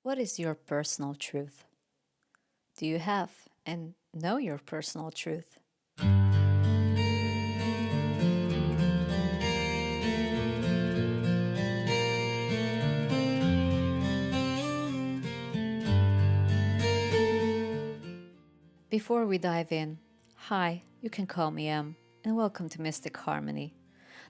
What is your personal truth? Do you have and know your personal truth? Before we dive in, hi, you can call me Em, and welcome to Mystic Harmony.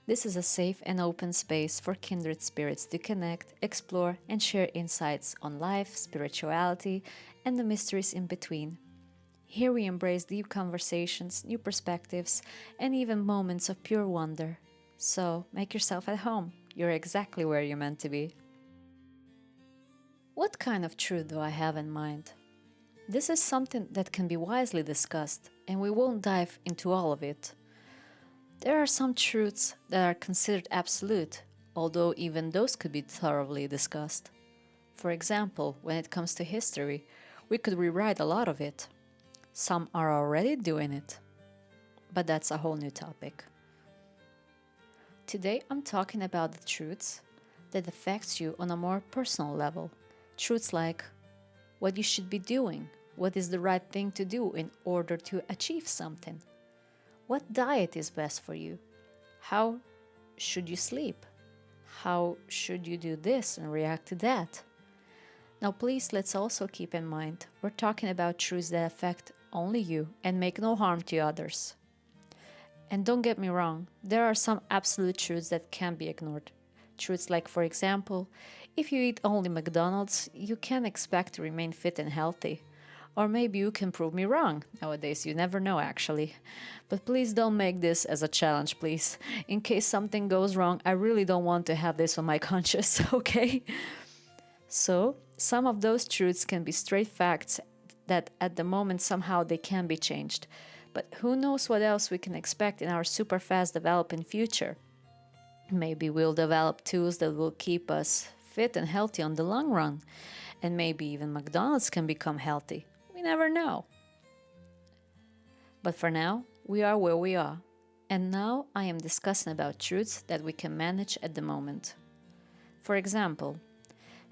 This is a safe and open space for kindred spirits to connect, explore, and share insights on life, spirituality, and the mysteries in between. Here we embrace deep conversations, new perspectives, and even moments of pure wonder. So make yourself at home. You're exactly where you're meant to be. What kind of truth do I have in mind? This is something that can be wisely discussed, and we won't dive into all of it. There are some truths that are considered absolute, although even those could be thoroughly discussed. For example, when it comes to history, we could rewrite a lot of it. Some are already doing it. But that's a whole new topic. Today I'm talking about the truths that affects you on a more personal level. Truths like what you should be doing, what is the right thing to do in order to achieve something, what diet is best for you, how should you sleep, how should you do this and react to that. Now please let's also keep in mind we're talking about truths that affect only you and make no harm to others. And don't get me wrong, there are some absolute truths that can't be ignored. Truths like, for example, if you eat only McDonald's, you can't expect to remain fit and healthy. Or maybe you can prove me wrong. Nowadays, you never know, actually. But please don't make this as a challenge, please. In case something goes wrong, I really don't want to have this on my conscience, okay? So, some of those truths can be straight facts that at the moment somehow they can be changed. But who knows what else we can expect in our super fast developing future? Maybe we'll develop tools that will keep us fit and healthy on the long run. And maybe even McDonald's can become healthy. We never know. But for now, we are where we are. And now I am discussing about truths that we can manage at the moment. For example,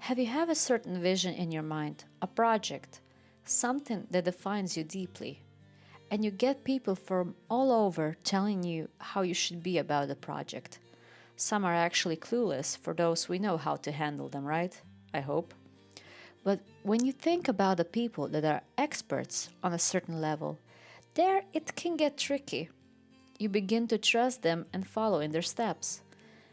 have you have a certain vision in your mind, a project, something that defines you deeply, and you get people from all over telling you how you should be about the project? Some are actually clueless for those we know how to handle them, right? I hope. But when you think about the people that are experts on a certain level, there it can get tricky. You begin to trust them and follow in their steps.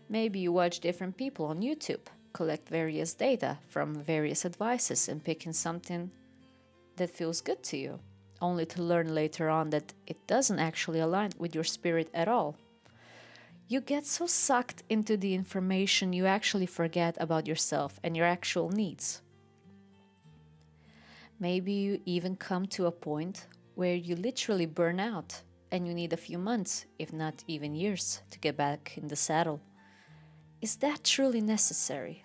Maybe you watch different people on YouTube, collect various data from various advices and picking something that feels good to you, only to learn later on that it doesn't actually align with your spirit at all. You get so sucked into the information you actually forget about yourself and your actual needs. Maybe you even come to a point where you literally burn out and you need a few months, if not even years, to get back in the saddle. Is that truly necessary?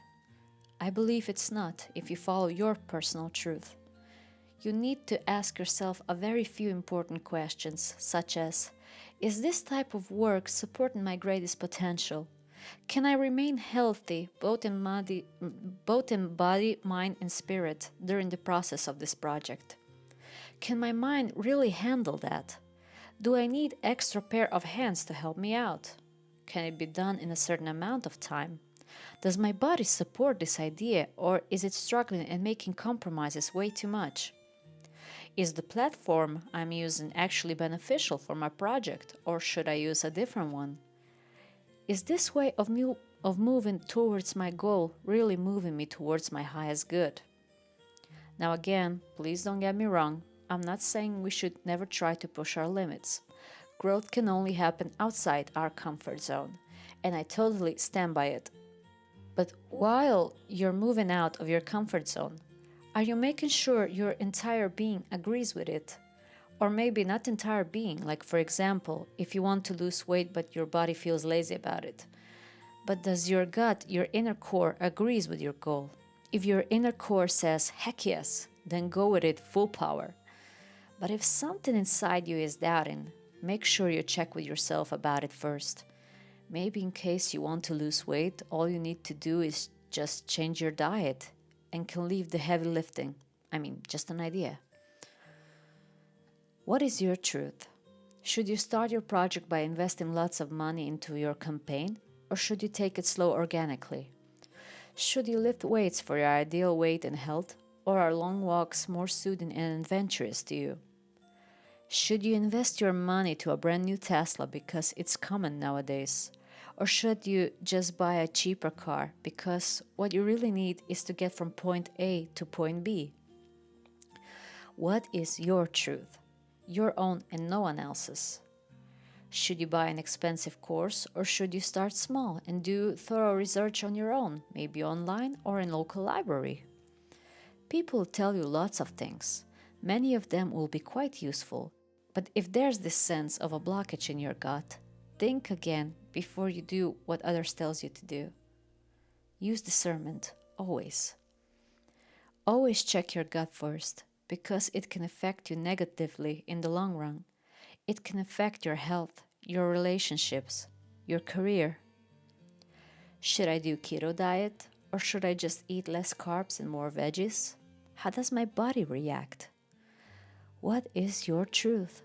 I believe it's not if you follow your personal truth. You need to ask yourself a very few important questions, such as, is this type of work supporting my greatest potential? Can I remain healthy both in body, mind, and spirit during the process of this project? Can my mind really handle that? Do I need extra pair of hands to help me out? Can it be done in a certain amount of time? Does my body support this idea, or is it struggling and making compromises way too much? Is the platform I'm using actually beneficial for my project, or should I use a different one? Is this way of moving towards my goal really moving me towards my highest good? Now again, please don't get me wrong, I'm not saying we should never try to push our limits. Growth can only happen outside our comfort zone, and I totally stand by it. But while you're moving out of your comfort zone, are you making sure your entire being agrees with it? Or maybe not entire being, like for example, if you want to lose weight but your body feels lazy about it. But does your gut, your inner core, agrees with your goal? If your inner core says, heck yes, then go with it full power. But if something inside you is doubting, make sure you check with yourself about it first. Maybe in case you want to lose weight, all you need to do is just change your diet and can leave the heavy lifting. I mean, just an idea. What is your truth? Should you start your project by investing lots of money into your campaign, or should you take it slow organically? Should you lift weights for your ideal weight and health, or are long walks more soothing and adventurous to you? Should you invest your money to a brand new Tesla because it's common nowadays? Or should you just buy a cheaper car because what you really need is to get from point A to point B? What is your truth? Your own and no one else's. Should you buy an expensive course, or should you start small and do thorough research on your own, maybe online or in local library? People tell you lots of things. Many of them will be quite useful, but if there's this sense of a blockage in your gut, think again before you do what others tells you to do. Use discernment, always. Always check your gut first, because it can affect you negatively in the long run. It can affect your health, your relationships, your career. Should I do keto diet, or should I just eat less carbs and more veggies? How does my body react? What is your truth?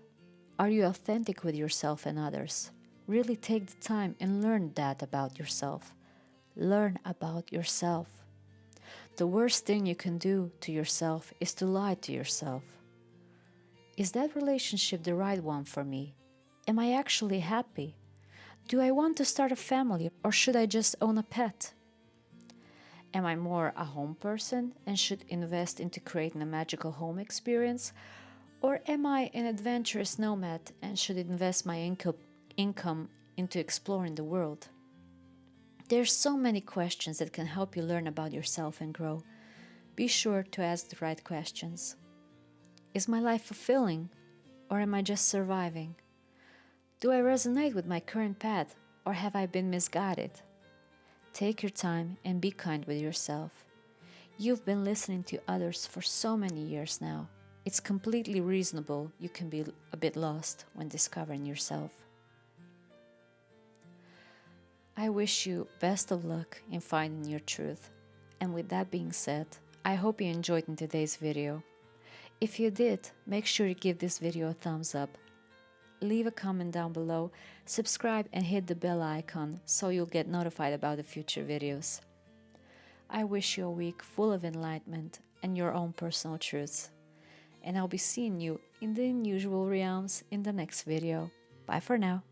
Are you authentic with yourself and others? Really take the time and learn that about yourself. Learn about yourself. The worst thing you can do to yourself is to lie to yourself. Is that relationship the right one for me? Am I actually happy? Do I want to start a family, or should I just own a pet? Am I more a home person and should invest into creating a magical home experience? Or am I an adventurous nomad and should invest my income into exploring the world? There's so many questions that can help you learn about yourself and grow. Be sure to ask the right questions. Is my life fulfilling, or am I just surviving? Do I resonate with my current path, or have I been misguided? Take your time and be kind with yourself. You've been listening to others for so many years now. It's completely reasonable you can be a bit lost when discovering yourself. I wish you best of luck in finding your truth. And with that being said, I hope you enjoyed in today's video. If you did, make sure you give this video a thumbs up. Leave a comment down below, subscribe and hit the bell icon so you'll get notified about the future videos. I wish you a week full of enlightenment and your own personal truths. And I'll be seeing you in the unusual realms in the next video. Bye for now.